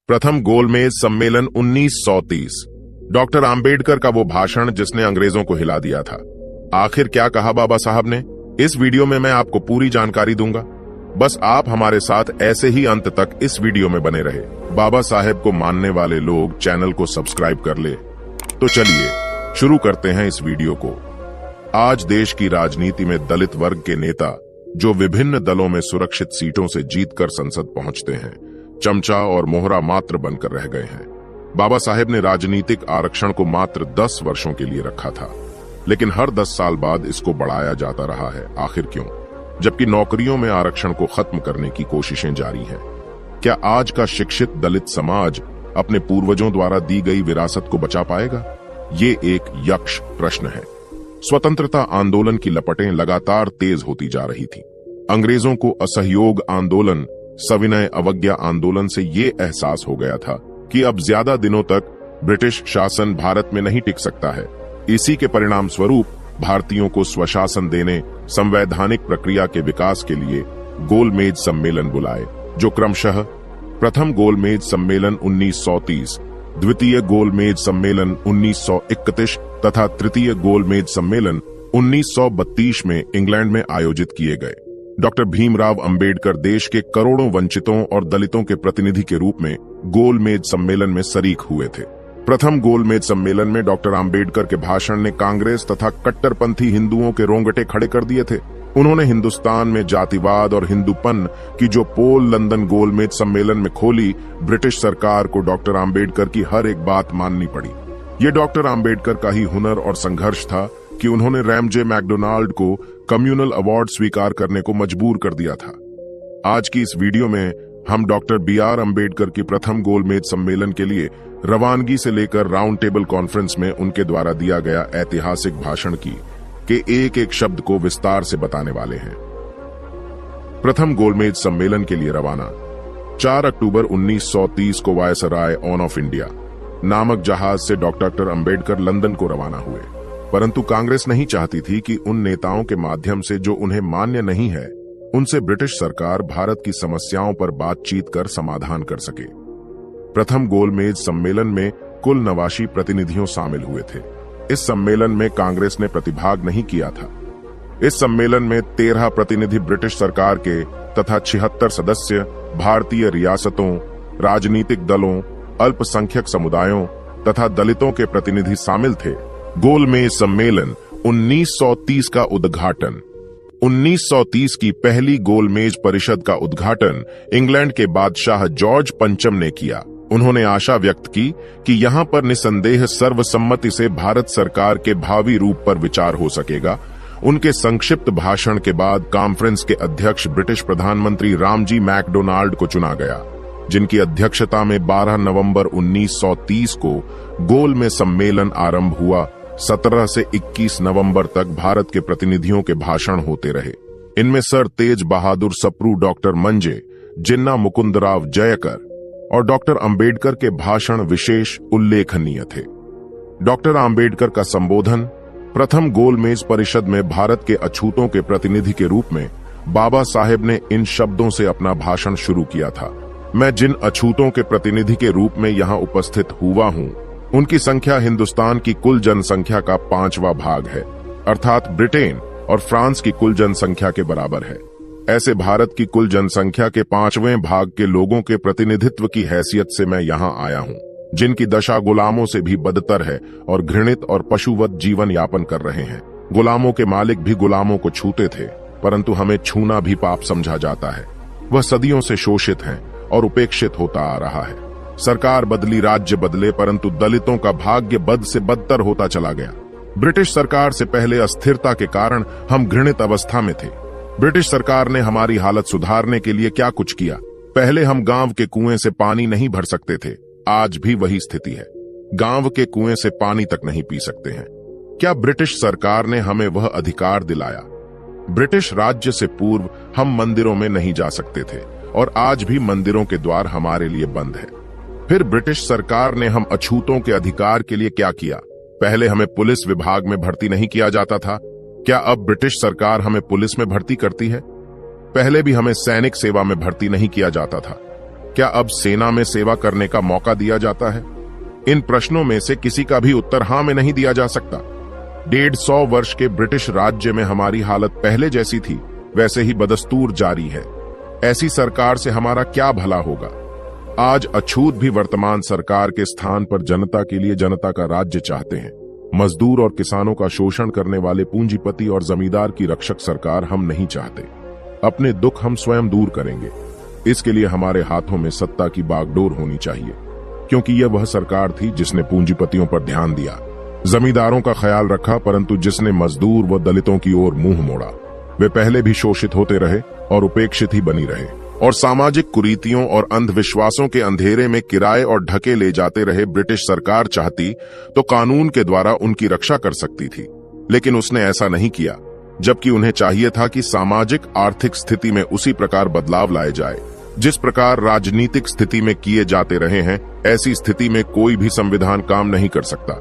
प्रथम गोलमेज सम्मेलन 1930। डॉक्टर आम्बेडकर का वो भाषण जिसने अंग्रेजों को हिला दिया था। आखिर क्या कहा बाबा साहब ने? इस वीडियो में मैं आपको पूरी जानकारी दूंगा। बस आप हमारे साथ ऐसे ही अंत तक इस वीडियो में बने रहे। बाबा साहेब को मानने वाले लोग चैनल को सब्सक्राइब कर ले। तो चलिए शुरू करते हैं इस वीडियो को। आज देश की राजनीति में दलित वर्ग के नेता जो विभिन्न दलों में सुरक्षित सीटों से जीतकर संसद पहुंचते हैं, चमचा और मोहरा मात्र बनकर रह गए हैं। बाबा साहेब ने राजनीतिक आरक्षण को मात्र 10 वर्षों के लिए रखा था, लेकिन हर 10 साल बाद इसको बढ़ाया जाता रहा है। आखिर क्यों? जबकि नौकरियों में आरक्षण को खत्म करने की कोशिशें जारी हैं। क्या आज का शिक्षित दलित समाज अपने पूर्वजों द्वारा दी गई विरासत को बचा पाएगा? ये एक यक्ष प्रश्न है। स्वतंत्रता आंदोलन की लपटें लगातार तेज होती जा रही थी। अंग्रेजों को असहयोग आंदोलन, सविनय अवज्ञा आंदोलन से ये एहसास हो गया था कि अब ज्यादा दिनों तक ब्रिटिश शासन भारत में नहीं टिक सकता है। इसी के परिणाम स्वरूप भारतीयों को स्वशासन देने, संवैधानिक प्रक्रिया के विकास के लिए गोलमेज सम्मेलन बुलाए, जो क्रमशः प्रथम गोलमेज सम्मेलन 1930, द्वितीय गोलमेज सम्मेलन 1931 तथा तृतीय गोलमेज सम्मेलन 1932 में इंग्लैंड में आयोजित किए गए। डॉक्टर भीमराव अंबेडकर देश के करोड़ों वंचितों और दलितों के प्रतिनिधि के रूप में गोलमेज सम्मेलन में शरीक हुए थे। प्रथम गोलमेज सम्मेलन में डॉक्टर अंबेडकर के भाषण ने कांग्रेस तथा कट्टरपंथी हिंदुओं के रोंगटे खड़े कर दिए थे। उन्होंने हिंदुस्तान में जातिवाद और हिंदूपन की जो पोल लंदन गोलमेज सम्मेलन में खोली, ब्रिटिश सरकार को डॉक्टर अंबेडकर की हर एक बात माननी पड़ी। ये डॉक्टर अंबेडकर का ही हुनर और संघर्ष था कि उन्होंने रैमजे मैकडोनाल्ड को कम्युनल अवार्ड स्वीकार करने को मजबूर कर दिया था। आज की इस वीडियो में हम डॉक्टर BR अंबेडकर की प्रथम गोलमेज सम्मेलन के लिए रवानगी से लेकर राउंड टेबल कॉन्फ्रेंस में उनके द्वारा दिया गया ऐतिहासिक भाषण की के एक एक शब्द को विस्तार से बताने वाले हैं। प्रथम गोलमेज सम्मेलन के लिए रवाना 4 अक्टूबर 1930 को वायसराय ऑन ऑफ इंडिया नामक जहाज से डॉक्टर अंबेडकर लंदन को रवाना हुए। परंतु कांग्रेस नहीं चाहती थी कि उन नेताओं के माध्यम से जो उन्हें मान्य नहीं है, उनसे ब्रिटिश सरकार भारत की समस्याओं पर बातचीत कर समाधान कर सके। प्रथम गोलमेज सम्मेलन में कुल 89 प्रतिनिधियों शामिल हुए थे। इस सम्मेलन में कांग्रेस ने प्रतिभाग नहीं किया था। इस सम्मेलन में 13 प्रतिनिधि ब्रिटिश सरकार के तथा 76 सदस्य भारतीय रियासतों, राजनीतिक दलों, अल्पसंख्यक समुदायों तथा दलितों के प्रतिनिधि शामिल थे। गोलमेज सम्मेलन 1930 का उद्घाटन 1930 की पहली गोलमेज परिषद का उद्घाटन इंग्लैंड के बादशाह जॉर्ज पंचम ने किया। उन्होंने आशा व्यक्त की कि यहां पर निसंदेह सर्वसम्मति से भारत सरकार के भावी रूप पर विचार हो सकेगा। उनके संक्षिप्त भाषण के बाद कॉन्फ्रेंस के अध्यक्ष ब्रिटिश प्रधानमंत्री रामजी मैकडोनाल्ड को चुना गया, जिनकी अध्यक्षता में 12 नवंबर 1930 को गोलमेज सम्मेलन आरंभ हुआ। 17 से 21 नवंबर तक भारत के प्रतिनिधियों के भाषण होते रहे। इनमें सर तेज बहादुर सप्रू, डॉक्टर मंजे, जिन्ना मुकुंदराव जयकर और डॉक्टर अंबेडकर के भाषण विशेष उल्लेखनीय थे। डॉक्टर अंबेडकर का संबोधन प्रथम गोलमेज परिषद में भारत के अछूतों के प्रतिनिधि के रूप में बाबा साहेब ने इन शब्दों से अपना भाषण शुरू किया था। मैं जिन अछूतों के प्रतिनिधि के रूप में यहाँ उपस्थित हुआ हूँ, उनकी संख्या हिंदुस्तान की कुल जनसंख्या का 5वां भाग है, अर्थात ब्रिटेन और फ्रांस की कुल जनसंख्या के बराबर है। ऐसे भारत की कुल जनसंख्या के 5वें भाग के लोगों के प्रतिनिधित्व की हैसियत से मैं यहाँ आया हूँ, जिनकी दशा गुलामों से भी बदतर है और घृणित और पशुवत जीवन यापन कर रहे हैं। गुलामों के मालिक भी गुलामों को छूते थे, परंतु हमें छूना भी पाप समझा जाता है। वह सदियों से शोषित हैं और उपेक्षित होता आ रहा है। सरकार बदली, राज्य बदले, परंतु दलितों का भाग्य बद से बदतर होता चला गया। ब्रिटिश सरकार से पहले अस्थिरता के कारण हम घृणित अवस्था में थे। ब्रिटिश सरकार ने हमारी हालत सुधारने के लिए क्या कुछ किया? पहले हम गांव के कुएं से पानी नहीं भर सकते थे, आज भी वही स्थिति है। गांव के कुएं से पानी तक नहीं पी सकते हैं। क्या ब्रिटिश सरकार ने हमें वह अधिकार दिलाया? ब्रिटिश राज्य से पूर्व हम मंदिरों में नहीं जा सकते थे और आज भी मंदिरों के द्वार हमारे लिए बंद है। फिर ब्रिटिश सरकार ने हम अछूतों के अधिकार के लिए क्या किया? पहले हमें पुलिस विभाग में भर्ती नहीं किया जाता था, क्या अब ब्रिटिश सरकार हमें पुलिस में भर्ती करती है? पहले भी हमें सैनिक सेवा में भर्ती नहीं किया जाता था, क्या अब सेना में सेवा करने का मौका दिया जाता है? इन प्रश्नों में से किसी का भी उत्तर हां में नहीं दिया जा सकता। 150 वर्ष के ब्रिटिश राज्य में हमारी हालत पहले जैसी थी वैसे ही बदस्तूर जारी है। ऐसी सरकार से हमारा क्या भला होगा? आज अछूत भी वर्तमान सरकार के स्थान पर जनता के लिए जनता का राज्य चाहते हैं। मजदूर और किसानों का शोषण करने वाले पूंजीपति और जमींदार की रक्षक सरकार हम नहीं चाहते। अपने दुख हम स्वयं दूर करेंगे। इसके लिए हमारे हाथों में सत्ता की बागडोर होनी चाहिए, क्योंकि यह वह सरकार थी जिसने पूंजीपतियों पर ध्यान दिया, जमींदारों का ख्याल रखा, परंतु जिसने मजदूर व दलितों की ओर मुंह मोड़ा। वे पहले भी शोषित होते रहे और उपेक्षित ही बनी रहे, और सामाजिक कुरीतियों और अंधविश्वासों के अंधेरे में किराए और ढके ले जाते रहे। ब्रिटिश सरकार चाहती तो कानून के द्वारा उनकी रक्षा कर सकती थी, लेकिन उसने ऐसा नहीं किया, जबकि उन्हें चाहिए था कि सामाजिक आर्थिक स्थिति में उसी प्रकार बदलाव लाए जाए जिस प्रकार राजनीतिक स्थिति में किए जाते रहे हैं। ऐसी स्थिति में कोई भी संविधान काम नहीं कर सकता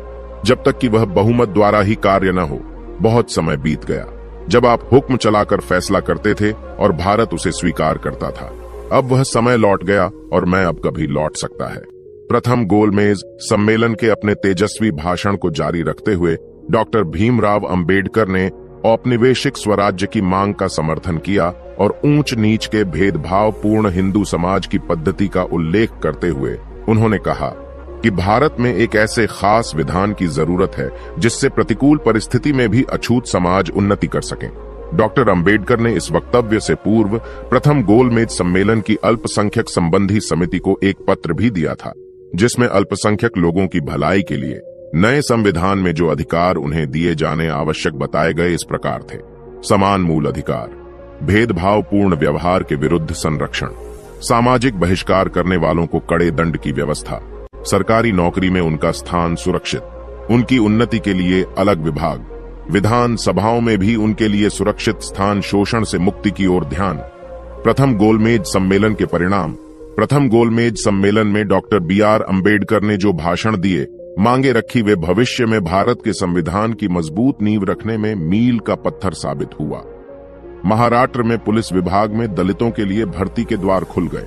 जब तक कि वह बहुमत द्वारा ही कार्य न हो। बहुत समय बीत गया जब आप हुक्म चलाकर फैसला करते थे और भारत उसे स्वीकार करता था। अब वह समय लौट गया और मैं अब कभी लौट सकता है। प्रथम गोलमेज सम्मेलन के अपने तेजस्वी भाषण को जारी रखते हुए डॉक्टर भीमराव अंबेडकर ने औपनिवेशिक स्वराज्य की मांग का समर्थन किया और ऊंच नीच के भेदभाव पूर्ण हिंदू समाज की पद्धति का उल्लेख करते हुए उन्होंने कहा कि भारत में एक ऐसे खास विधान की जरूरत है जिससे प्रतिकूल परिस्थिति में भी अछूत समाज उन्नति कर सके। डॉक्टर अंबेडकर ने इस वक्तव्य से पूर्व प्रथम गोलमेज सम्मेलन की अल्पसंख्यक संबंधी समिति को एक पत्र भी दिया था, जिसमें अल्पसंख्यक लोगों की भलाई के लिए नए संविधान में जो अधिकार उन्हें दिए जाने आवश्यक बताए गए इस प्रकार थे: समान मूल अधिकार, भेदभावपूर्ण व्यवहार के विरुद्ध संरक्षण, सामाजिक बहिष्कार करने वालों को कड़े दंड की व्यवस्था, सरकारी नौकरी में उनका स्थान सुरक्षित, उनकी उन्नति के लिए अलग विभाग, विधान सभाओं में भी उनके लिए सुरक्षित स्थान, शोषण से मुक्ति की ओर ध्यान। प्रथम गोलमेज सम्मेलन के परिणाम। प्रथम गोलमेज सम्मेलन में डॉक्टर BR अंबेडकर ने जो भाषण दिए, मांगे रखी, वे भविष्य में भारत के संविधान की मजबूत नींव रखने में मील का पत्थर साबित हुआ। महाराष्ट्र में पुलिस विभाग में दलितों के लिए भर्ती के द्वार खुल गए।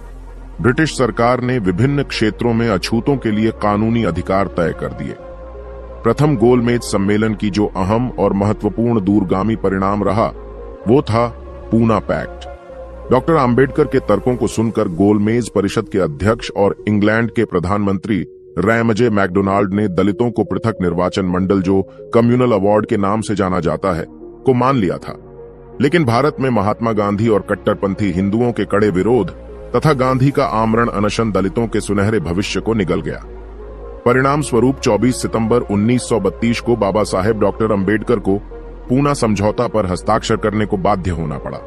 ब्रिटिश सरकार ने विभिन्न क्षेत्रों में अछूतों के लिए कानूनी अधिकार तय कर दिए। प्रथम गोलमेज सम्मेलन की जो अहम और महत्वपूर्ण दूरगामी परिणाम रहा वो था पूना पैक्ट। डॉक्टर अंबेडकर के तर्कों को सुनकर गोलमेज परिषद के अध्यक्ष और इंग्लैंड के प्रधानमंत्री रैमजे मैकडोनाल्ड ने दलितों को पृथक निर्वाचन मंडल, जो कम्युनल अवार्ड के नाम से जाना जाता है, को मान लिया था। लेकिन भारत में महात्मा गांधी और कट्टरपंथी हिंदुओं के कड़े विरोध तथा गांधी का आमरण अनशन दलितों के सुनहरे भविष्य को निगल गया। परिणाम स्वरूप 24 सितंबर 1932 को बाबा साहेब डॉक्टर अंबेडकर को पूना समझौता पर हस्ताक्षर करने को बाध्य होना पड़ा।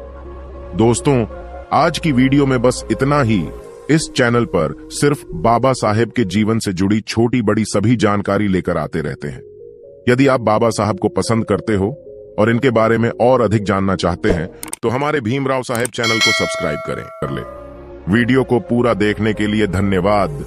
दोस्तों, आज की वीडियो में बस इतना ही। इस चैनल पर सिर्फ बाबा साहेब के जीवन से जुड़ी छोटी बड़ी सभी जानकारी लेकर आते रहते हैं। यदि आप बाबा साहब को पसंद करते हो और इनके बारे में और अधिक जानना चाहते हैं तो हमारे भीमराव साहेब चैनल को सब्सक्राइब कर ले। वीडियो को पूरा देखने के लिए धन्यवाद।